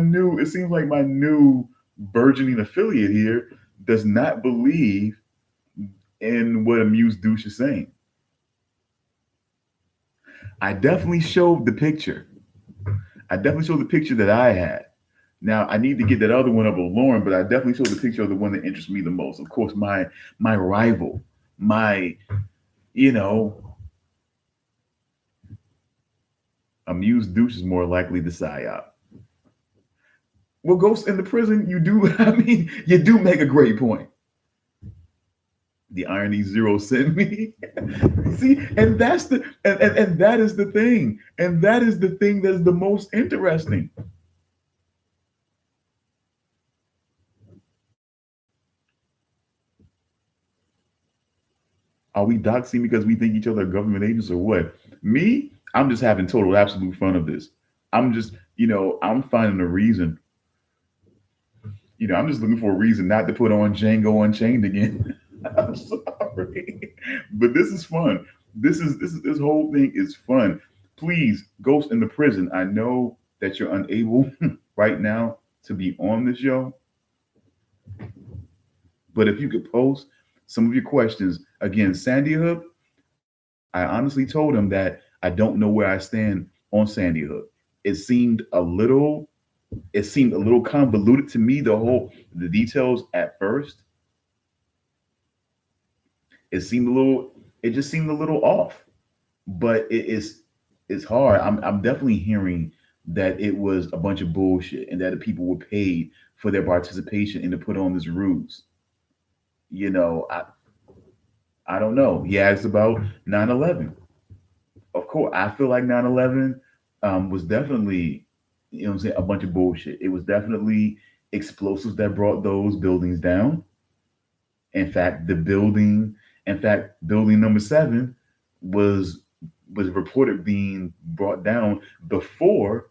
new burgeoning affiliate here does not believe in what Amused douche is saying. I definitely showed the picture. I definitely showed the picture that I had. Now I need to get that other one of Lauren, but I definitely showed the picture of the one that interests me the most. Of course, my rival, my you know, Amused douche is more likely the psyop. Well, Ghost in the prison, you do. I mean, you do make a great point. The irony Zero sent me. See, and that's and that is the thing, and that is the thing that is the most interesting. Are we doxing because we think each other are government agents or what? Me, I'm just having total absolute fun of this. I'm just, I'm finding a reason. I'm just looking for a reason not to put on Django Unchained again. I'm sorry, but this is fun. This whole thing is fun. Please, Ghost in the prison. I know that you're unable right now to be on the show, but if you could post some of your questions again, Sandy Hook. I honestly told him that I don't know where I stand on Sandy Hook. It seemed a little, it seemed a little convoluted to me. The details at first, it just seemed a little off. But it's hard. I'm definitely hearing that it was a bunch of bullshit and that the people were paid for their participation and to put on this ruse. You know, I I don't know. He asked about 9/11. Of course, I feel like 9/11 was definitely, what I'm saying, a bunch of bullshit. It was definitely explosives that brought those buildings down. In fact, building number 7 was was reported being brought down before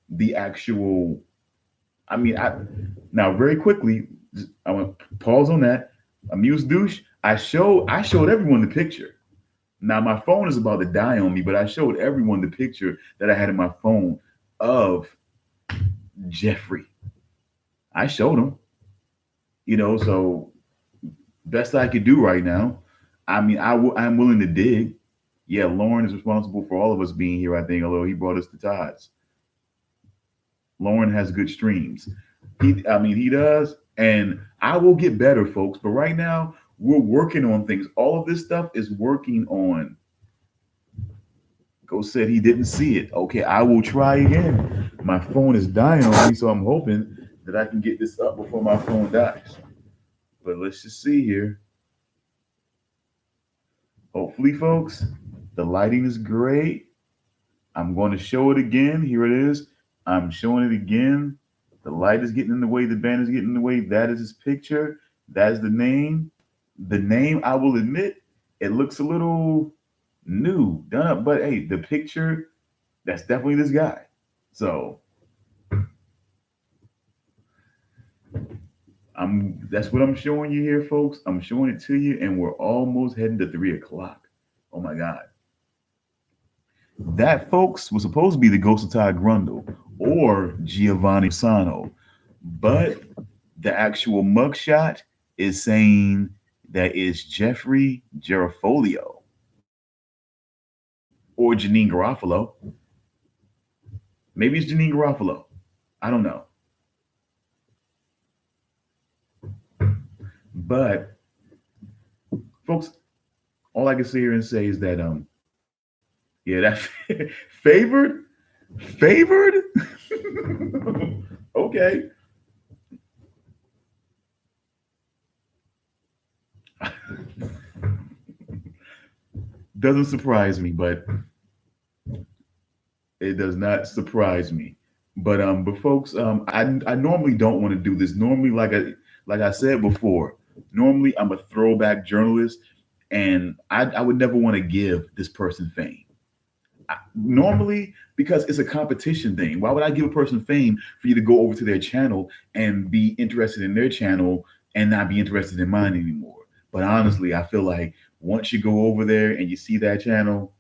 the actual I mean, I now very quickly, I want to pause on that. Amuse douche. I showed everyone the picture. Now my phone is about to die on me, but I showed everyone the picture that I had in my phone of Jeffrey. I showed them, so best I could do right now. I mean, I'm willing to dig. Yeah, Lauren is responsible for all of us being here, I think, although he brought us to Tides. Lauren has good streams. He does, and I will get better, folks. But right now, we're working on things. All of this stuff is working on. Go said he didn't see it. Okay, I will try again. My phone is dying on me, so I'm hoping that I can get this up before my phone dies. But let's just see here. Hopefully, folks, the lighting is great. I'm going to show it again. Here it is. I'm showing it again. The light is getting in the way. The band is getting in the way. That is his picture. That is the name. The name, I will admit, it looks a little new, done up. But hey, the picture, that's definitely this guy. So that's what I'm showing you here, folks. I'm showing it to you, and we're almost heading to 3 o'clock. Oh my God. That, folks, was supposed to be the Ghost of Ty Grundle or Giovanni Sano, but the actual mugshot is saying that it's Jeffrey Gerafolio or Janine Garofalo. Maybe it's Janine Garofalo. I don't know. But folks, all I can sit here and say is that yeah, that favored, favored. Okay. Doesn't surprise me, but it does not surprise me. But folks, I normally don't want to do this. Normally, like I said before, normally I'm a throwback journalist, and I would never want to give this person fame. Normally, because it's a competition thing. Why would I give a person fame for you to go over to their channel and be interested in their channel and not be interested in mine anymore? But honestly, I feel like once you go over there and you see that channel,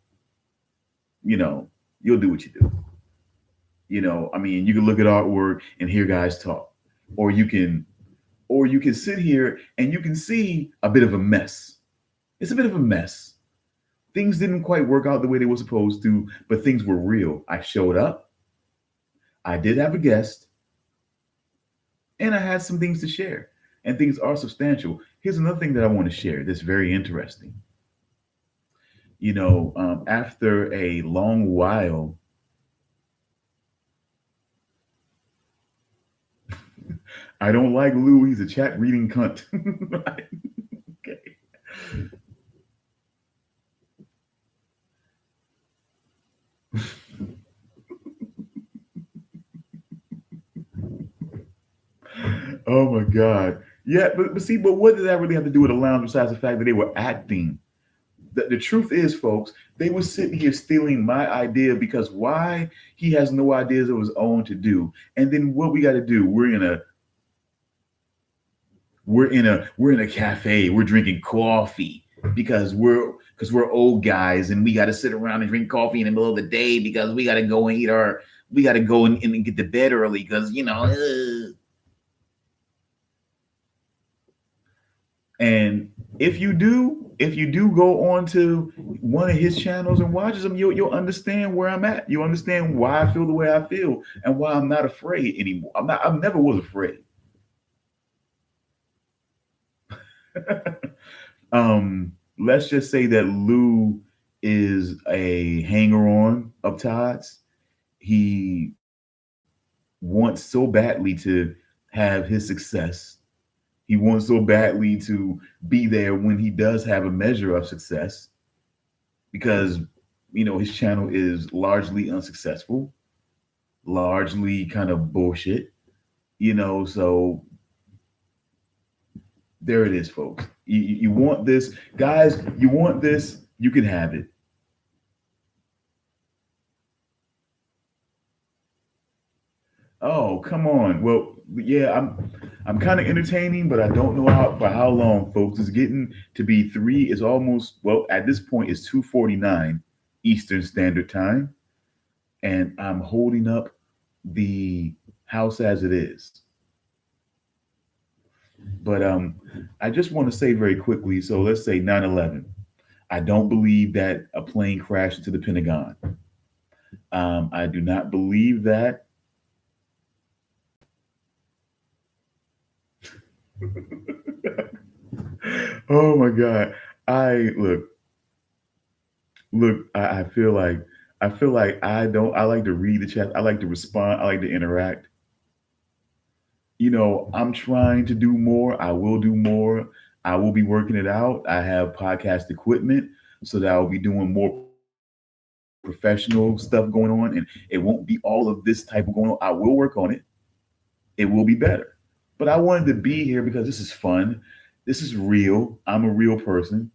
you know, you'll do what you do. I mean, you can look at artwork and hear guys talk, or you can sit here and you can see a bit of a mess. It's a bit of a mess. Things didn't quite work out the way they were supposed to, but things were real. I showed up. I did have a guest, and I had some things to share, and things are substantial. Here's another thing that I want to share that's very interesting. After a long while, I don't like Lou. He's a chat reading cunt. Okay. Oh my God. Yeah, but see, but what did that really have to do with the lounge besides the fact that they were acting? The truth is, folks, they were sitting here stealing my idea because why? He has no ideas of his own to do. And then what we got to do? We're in a cafe. We're drinking coffee because we're old guys and we got to sit around and drink coffee in the middle of the day because we got to go and we got to go and get to bed early because And if you do go on to one of his channels and watches them, you'll understand where I'm at. You understand why I feel the way I feel and why I'm not afraid anymore. I never was afraid. Let's just say that Lou is a hanger-on of Todd's. He wants so badly to have his success. He wants so badly to be there when he does have a measure of success because, his channel is largely unsuccessful, largely kind of bullshit, so there it is, folks. You want this, guys, you want this, you can have it. Oh, come on. Well, yeah, I'm kind of entertaining, but I don't know how for how long, folks. It's getting to be three. It's almost well at this point. It's 2:49 Eastern Standard Time, and I'm holding up the house as it is. But I just want to say very quickly. So let's say 9/11. I don't believe that a plane crashed into the Pentagon. I do not believe that. Oh my God. I look. I feel like I don't. I like to read the chat. I like to respond. I like to interact. I'm trying to do more. I will do more. I will be working it out. I have podcast equipment so that I'll be doing more professional stuff going on, and it won't be all of this type of going on. I will work on it. It will be better. But I wanted to be here because this is fun. This is real. I'm a real person.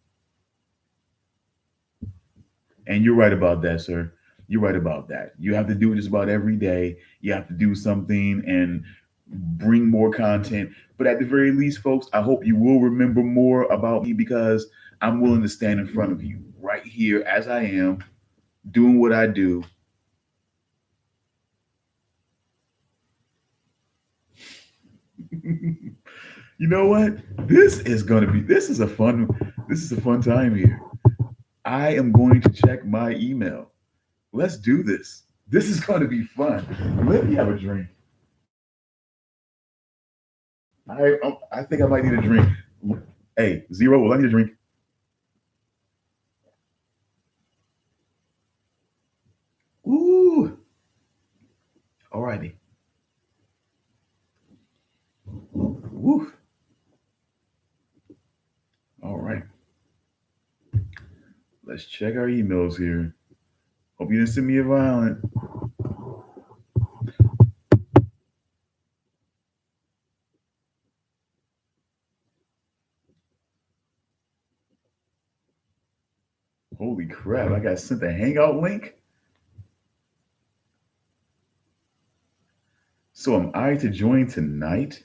And you're right about that, sir. You're right about that. You have to do it just about every day. You have to do something and bring more content. But at the very least, folks, I hope you will remember more about me because I'm willing to stand in front of you right here as I am, doing what I do. You know what? This is a fun time here. I am going to check my email. Let's do this. This is going to be fun. Let me have a drink. I think I might need a drink. Hey, Zero, will I need a drink? Ooh, alrighty. Woo. All right. Let's check our emails here. Hope you didn't send me a violent. Holy crap! I got sent a Hangout link. So am I to join tonight?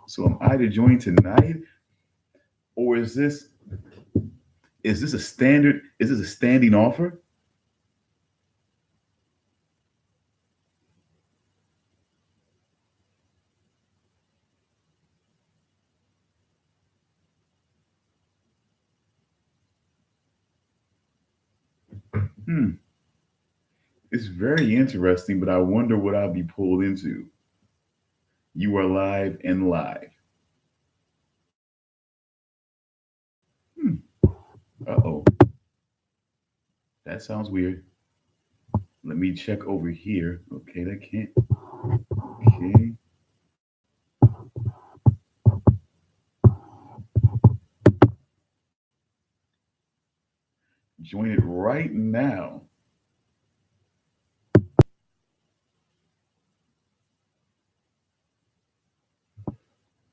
So am I to join tonight, or is this a standard? Is this a standing offer? Hmm. It's very interesting, but I wonder what I'll be pulled into. You are live and live. Hmm. Uh oh. That sounds weird. Let me check over here. Okay, that can't. Okay. Join it right now.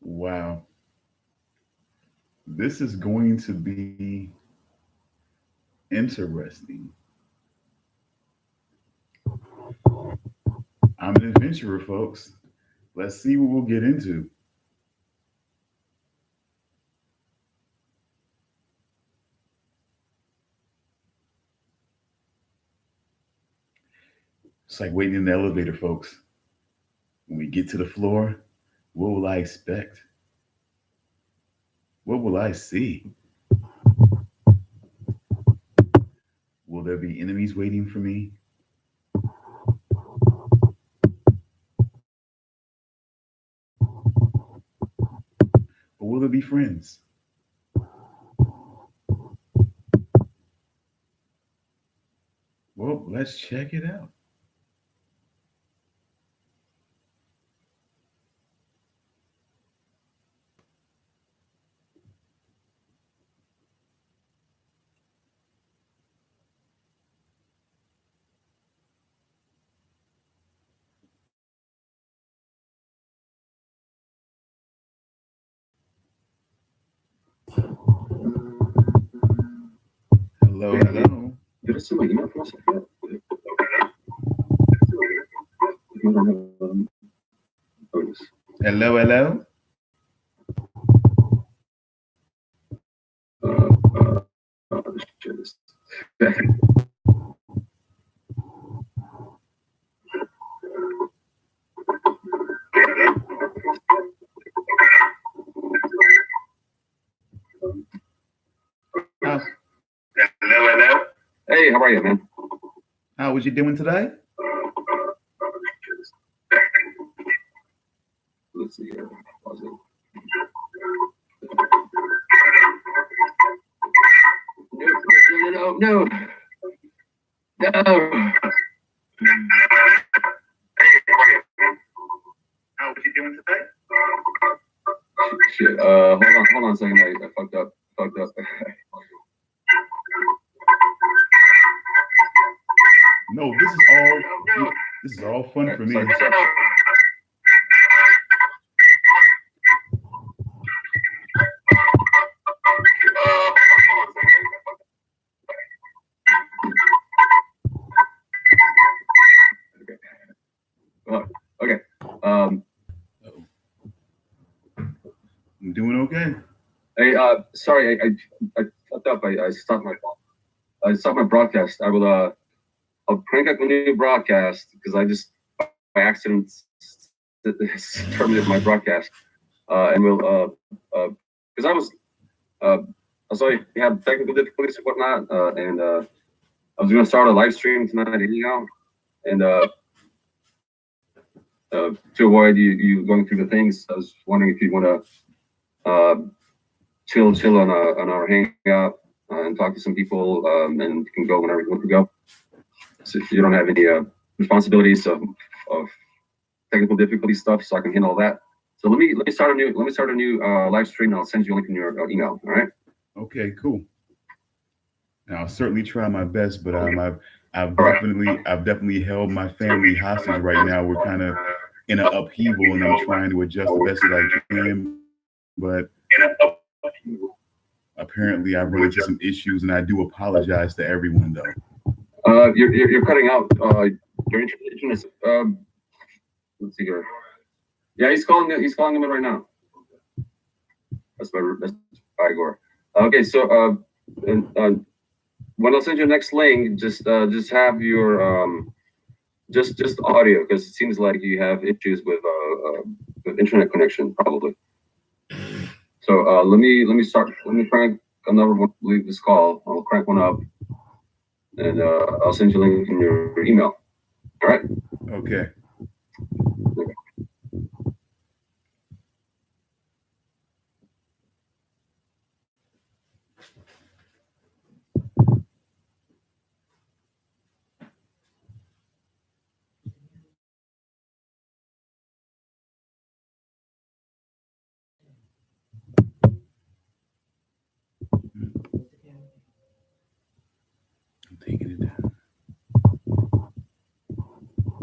Wow. This is going to be interesting. I'm an adventurer, folks. Let's see what we'll get into. It's like waiting in the elevator, folks. When we get to the floor, what will I expect? What will I see? Will there be enemies waiting for me? Or will there be friends? Well, let's check it out. see my email from myself yet? Hello, hello. Share this. How, Hey, how are you, man? how was you doing today? Let's see here. Pause it. No. How was you doing today? Shit. Hold on a second. I fucked up. No, this is all fun for me. Sorry. Okay. I'm doing okay. Hey, sorry, I fucked up. I stopped my broadcast. I'll crank up a new broadcast because I just by accident terminated my broadcast. And we'll because I saw you had technical difficulties and whatnot, and I was gonna start a live stream tonight anyhow, and to avoid you going through the things, I was wondering if you want to chill on our hangout and talk to some people, and you can go whenever you want to go. So if you don't have any responsibilities of technical difficulty stuff, so I can handle all that. So let me start a new live stream, and I'll send you a link in your email. All right. Okay, cool. And I'll certainly try my best, but I've definitely held my family hostage right now. We're kind of in an upheaval, and I'm trying to adjust the best that I can. But apparently, I've run into some issues, and I do apologize to everyone, though. You're cutting out. Your internet is. Let's see here. Yeah, he's calling him in right now. That's Igor. Okay, so when I'll send you the next link, just have your just audio, because it seems like you have issues with internet connection probably. So let me crank another one. Leave this call. I'll crank one up, and I'll send you a link in your email. All right. Okay. I'm taking it down.